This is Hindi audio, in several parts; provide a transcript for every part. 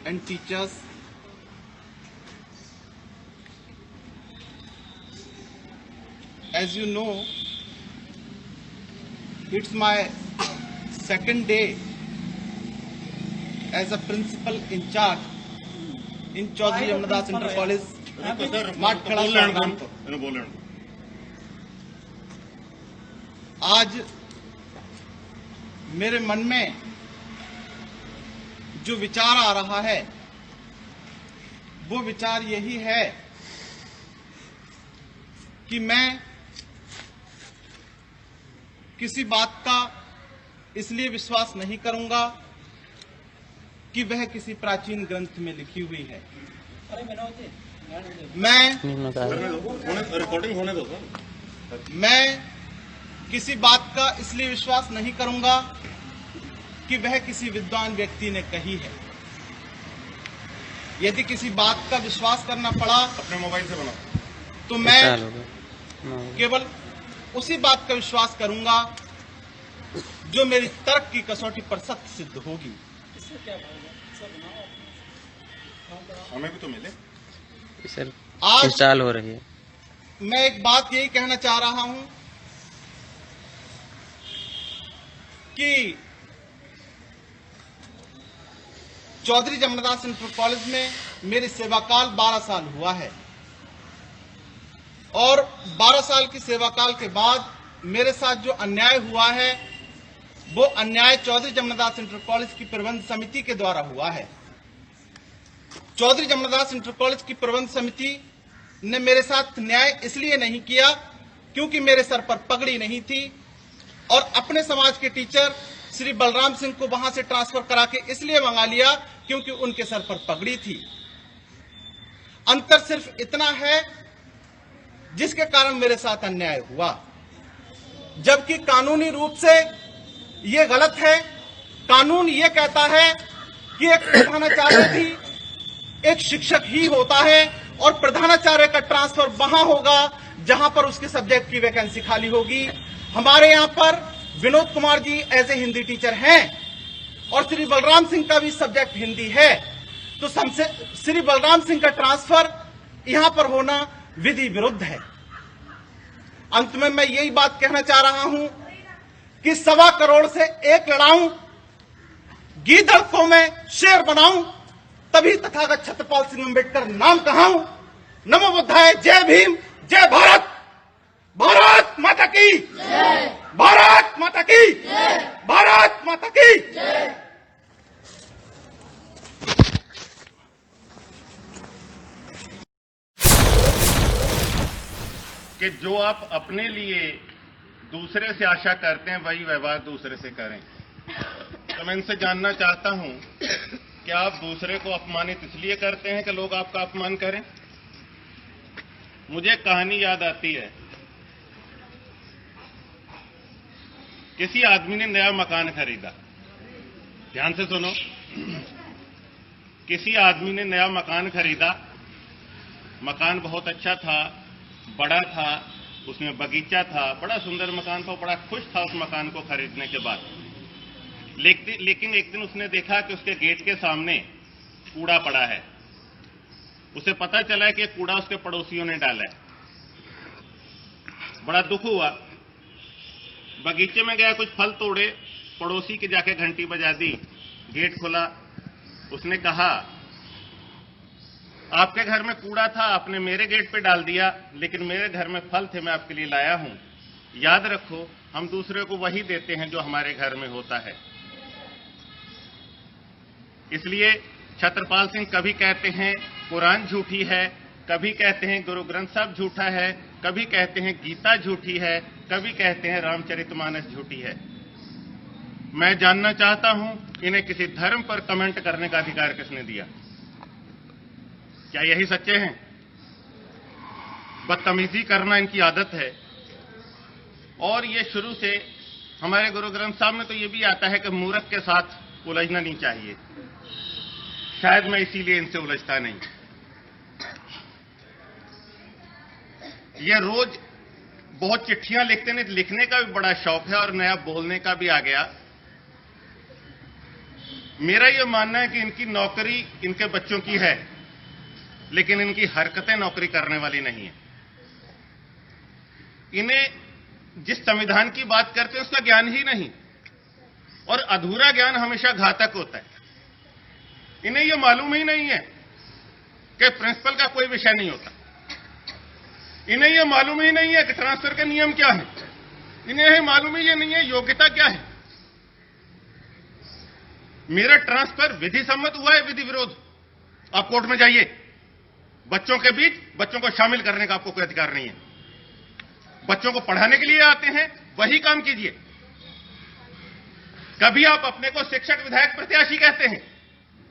and teachers, as you know, it's my second day as a principal in charge in Chaudhary Jamnadas Inter College, माठखेड़ा Shahjahanpur. आज मेरे मन में जो विचार आ रहा है वो विचार यही है कि मैं किसी बात का इसलिए विश्वास नहीं करूंगा कि वह किसी प्राचीन ग्रंथ में लिखी हुई है। मैं किसी बात का इसलिए विश्वास नहीं करूंगा कि वह किसी विद्वान व्यक्ति ने कही है। यदि किसी बात का विश्वास करना पड़ा अपने मोबाइल से बना तो मैं केवल उसी बात का विश्वास करूंगा जो मेरी तर्क की कसौटी पर सत्य सिद्ध होगी। हमें भी तो मिले सर। आज चाल हो रही है। मैं एक बात यही कहना चाह रहा हूं कि चौधरी जमनादास इंटर कॉलेज में मेरी सेवाकाल 12 साल हुआ है और 12 साल की सेवाकाल के बाद मेरे साथ जो अन्याय हुआ है वो अन्याय चौधरी जमनादास इंटर कॉलेज की प्रबंध समिति के द्वारा हुआ है। चौधरी जमनादास इंटर कॉलेज की प्रबंध समिति ने मेरे साथ न्याय इसलिए नहीं किया क्योंकि मेरे सर पर पगड़ी नहीं थी और अपने समाज के टीचर श्री बलराम सिंह को वहां से ट्रांसफर करा के इसलिए मंगा लिया क्योंकि उनके सर पर पगड़ी थी। अंतर सिर्फ इतना है जिसके कारण मेरे साथ अन्याय हुआ, जबकि कानूनी रूप से यह गलत है। कानून यह कहता है कि एक प्रधानाचार्य भी एक शिक्षक ही होता है और प्रधानाचार्य का ट्रांसफर वहां होगा जहां पर उसके सब्जेक्ट की वैकेंसी खाली होगी। हमारे यहां पर Vinod Kumar ji as a Hindi teacher हैं और श्री बलराम सिंह का भी सब्जेक्ट हिंदी है, तो श्री बलराम सिंह का ट्रांसफर यहां पर होना विधि विरुद्ध है। अंत में मैं यही बात कहना चाह रहा हूं कि 1.25 करोड़ से एक लड़ाऊं, गीदड़ को मैं शेर बनाऊं, तभी तथागत छत्रपाल सिंह अम्बेडकर नाम कहाऊं। नमो बुद्धाय, जय भीम, जय भारत, भारत माता की जय, भारत माता की जय, भारत माता की जय। कि जो आप अपने लिए दूसरे से आशा करते हैं वही व्यवहार दूसरे से करें। तो मैं इनसे जानना चाहता हूं कि आप दूसरे को अपमानित इसलिए करते हैं कि लोग आपका अपमान करें। मुझे कहानी याद आती है, किसी आदमी ने नया मकान खरीदा। ध्यान से सुनो, किसी आदमी ने नया मकान खरीदा। मकान बहुत अच्छा था, बड़ा था, उसमें बगीचा था, बड़ा सुंदर मकान था, बड़ा खुश था उस मकान को खरीदने के बाद। लेकिन एक दिन उसने देखा कि उसके गेट के सामने कूड़ा पड़ा है। उसे पता चला कि कूड़ा उसके पड़ोसियों ने डाला है। बड़ा दुख हुआ, बगीचे में गया, कुछ फल तोड़े, पड़ोसी के जाके घंटी बजा दी, गेट खुला। उसने कहा, आपके घर में कूड़ा था, आपने मेरे गेट पे डाल दिया, लेकिन मेरे घर में फल थे, मैं आपके लिए लाया हूं। याद रखो, हम दूसरे को वही देते हैं जो हमारे घर में होता है। इसलिए छत्रपाल सिंह कभी कहते हैं कुरान झूठी है, कभी कहते हैं गुरु ग्रंथ साहब झूठा है, कभी कहते हैं गीता झूठी है, कभी कहते हैं रामचरितमानस झूठी है। मैं जानना चाहता हूं, इन्हें किसी धर्म पर कमेंट करने का अधिकार किसने दिया? क्या यही सच्चे हैं? बदतमीजी करना इनकी आदत है। और ये शुरू से हमारे गुरु ग्रंथ साहब में तो ये भी आता है कि मूर्ख के साथ उलझना नहीं चाहिए। शायद मैं इसीलिए इनसे उलझता नहीं। ये रोज बहुत चिट्ठियां लिखते हैं, लिखने का भी बड़ा शौक है और नया बोलने का भी आ गया। मेरा यह मानना है कि इनकी नौकरी इनके बच्चों की है, लेकिन इनकी हरकतें नौकरी करने वाली नहीं है। इन्हें जिस संविधान की बात करते हैं उसका ज्ञान ही नहीं, और अधूरा ज्ञान हमेशा घातक होता है। इन्हें यह मालूम ही नहीं है कि प्रिंसिपल का कोई विषय नहीं होता। इन्हें यह मालूम ही नहीं है कि ट्रांसफर के नियम क्या है। इन्हें मालूम ही नहीं है योग्यता क्या है। मेरा ट्रांसफर विधि सम्मत हुआ है, विधि विरोध। आप कोर्ट में जाइए, बच्चों के बीच बच्चों को शामिल करने का आपको कोई अधिकार नहीं है। बच्चों को पढ़ाने के लिए आते हैं, वही काम कीजिए। कभी आप अपने को शिक्षक विधायक प्रत्याशी कहते हैं,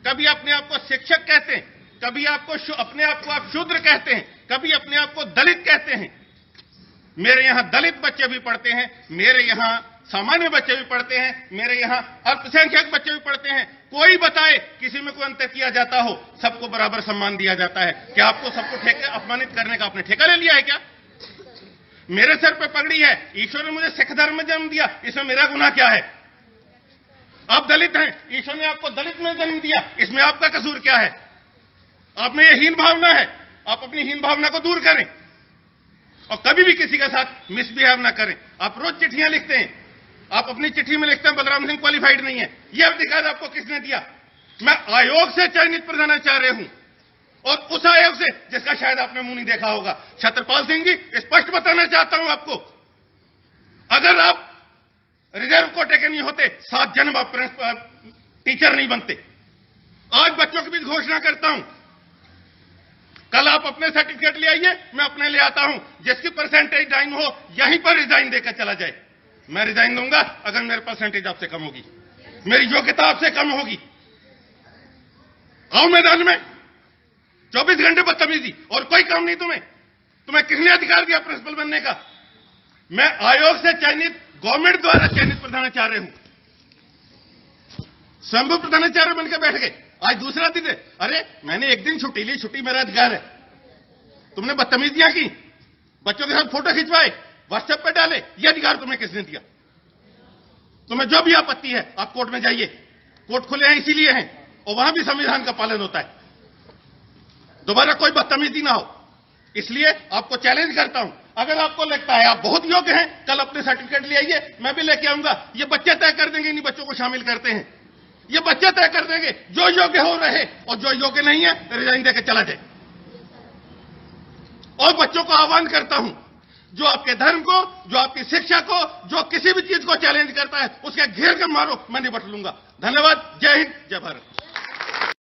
कभी अपने आप को शिक्षक कहते हैं, कभी अपने आप को आप शूद्र कहते हैं, कभी अपने आप को दलित कहते हैं। मेरे यहां दलित बच्चे भी पढ़ते हैं, मेरे यहां सामान्य बच्चे भी पढ़ते हैं, मेरे यहां अल्पसंख्यक बच्चे भी पढ़ते हैं। कोई बताए किसी में कोई अंतर किया जाता हो, सबको बराबर सम्मान दिया जाता है। क्या आपको सबको ठेके अपमानित करने का आपने ठेका ले लिया है क्या? मेरे सर पे पगड़ी है, ईश्वर ने मुझे सिख धर्म में जन्म दिया, इसमें मेरा गुनाह क्या है? आप दलित हैं, ईश्वर ने आपको दलित में जन्म दिया, इसमें आपका कसूर क्या है? आप में यह हीन भावना है, आप अपनी हीन भावना को दूर करें और कभी भी किसी के साथ मिसबिहेव ना करें। आप रोज चिट्ठियां लिखते हैं, आप अपनी चिट्ठी में लिखते हैं बलराम सिंह क्वालिफाइड नहीं है। यह अधिकार आपको किसने दिया? मैं आयोग से चयनित प्रधानाचार्य हूं, और उस आयोग से जिसका शायद आपने मुंह नहीं देखा होगा। छत्रपाल सिंह जी, स्पष्ट बताना चाहता हूं आपको, अगर आप रिजर्व कोटे के नहीं होते, 7 जन्म आप टीचर नहीं बनते। आज बच्चों के बीच घोषणा करता हूं, कल आप अपने सर्टिफिकेट ले आइए, मैं अपने ले आता हूं। जिसकी परसेंटेज डाउन हो, यहीं पर रिजाइन देकर चला जाए। मैं रिजाइन दूंगा अगर मेरी परसेंटेज आपसे कम होगी, मेरी योग्यता आपसे कम होगी। आओ मैदान में, 24 घंटे बदतमीजी और कोई काम नहीं। तुम्हें किसने अधिकार दिया प्रिंसिपल बनने का? मैं आयोग से चयनित, गवर्नमेंट द्वारा चयनित प्रधानाचार्य हूं। स्वयं प्रधानाचार्य बनकर बैठ गए, आज दूसरा दिन है। अरे मैंने एक दिन छुट्टी ली, छुट्टी मेरा अधिकार है। तुमने बदतमीजियां की, बच्चों के साथ फोटो खिंचवाए, व्हाट्सएप पे डाले, ये अधिकार तुम्हें किसने दिया? तुम्हें जो भी आपत्ति है आप कोर्ट में जाइए, कोर्ट खुले हैं इसीलिए हैं, और वहां भी संविधान का पालन होता है। दोबारा कोई बदतमीजी ना हो, इसलिए आपको चैलेंज करता हूं। अगर आपको लगता है आप बहुत योग्य हैं, कल अपने सर्टिफिकेट ले आइए, मैं भी लेके आऊंगा। ये बच्चे तय कर देंगे इन्हीं बच्चों को शामिल करते हैं। ये बच्चे तय कर देंगे, जो योग्य हो रहे और जो योग्य नहीं है रिजाइन देकर चला जाए। और बच्चों को आह्वान करता हूं, जो आपके धर्म को, जो आपकी शिक्षा को, जो किसी भी चीज को चैलेंज करता है, उसके घेर कर मारो, मैं निपट लूंगा। धन्यवाद। जय हिंद, जय भारत।